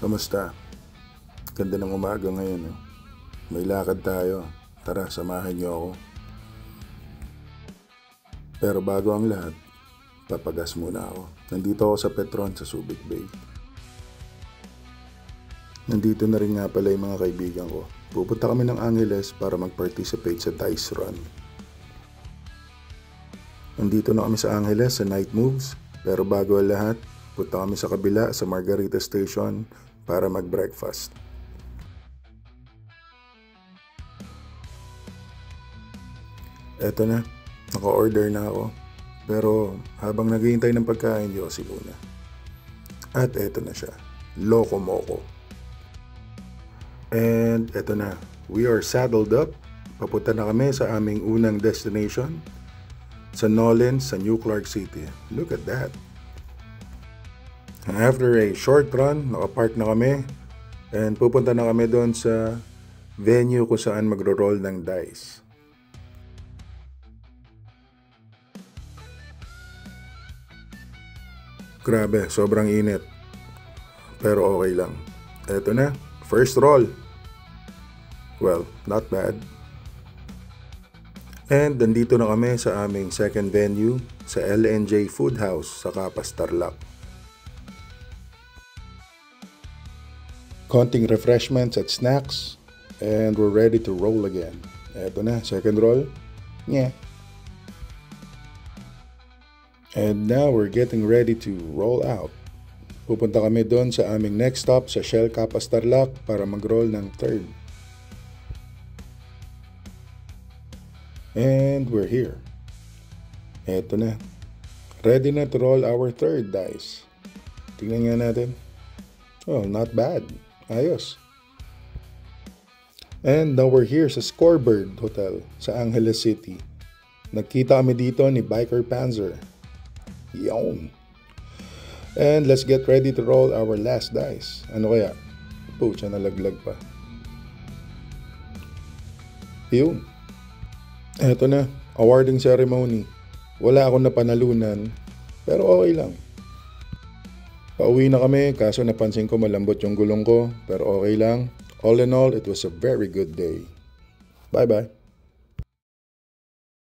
Kamusta? Ganda ng umaga ngayon. May lakad tayo. Tara, samahan niyo ako. Pero bago ang lahat, papagas muna ako. Nandito ako sa Petron sa Subic Bay. Nandito na rin nga pala yung mga kaibigan ko. Pupunta kami ng Angeles para mag-participate sa Dice Run. Nandito na kami sa Angeles sa Night Moves. Pero bago ang lahat, punta kami sa kabila sa Margarita Station para mag-breakfast. Eto na, naka-order na ako. Pero habang naghihintay ng pagkain, yosi muna. At eto na siya, Loco Moco. And eto na, we are saddled up. Papunta na kami sa aming unang destination, sa Nolens, sa New Clark City. Look at that. After a short run, nakapark na kami. And pupunta na kami doon sa venue kung saan magro-roll ng dice. Grabe, sobrang init. Pero okay lang. Eto na, first roll. Well, not bad. And nandito na kami sa aming second venue sa LNJ Food House sa Capas, Tarlac. Konting refreshments at snacks and we're ready to roll again. Eto na, second roll. Yeah. And now we're getting ready to roll out. Pupunta kami doon sa aming next stop sa Shell Capas, Tarlac para mag-roll ng third. And we're here. Eto na. Ready na to roll our third dice. Tingnan nga natin. Oh, not bad. Ayos. And now we're here sa Scorebird Hotel sa Angeles City. Nagkita kami dito ni Biker Panzer. Yon. And let's get ready to roll our last dice. Ano kaya? Pucha, nalaglag pa. Yun. Eto na, awarding ceremony. Wala akong napanalunan, pero okay lang. Pauwi na kami, kaso napansin ko malambot yung gulong ko, pero okay lang. All in all, it was a very good day. Bye-bye.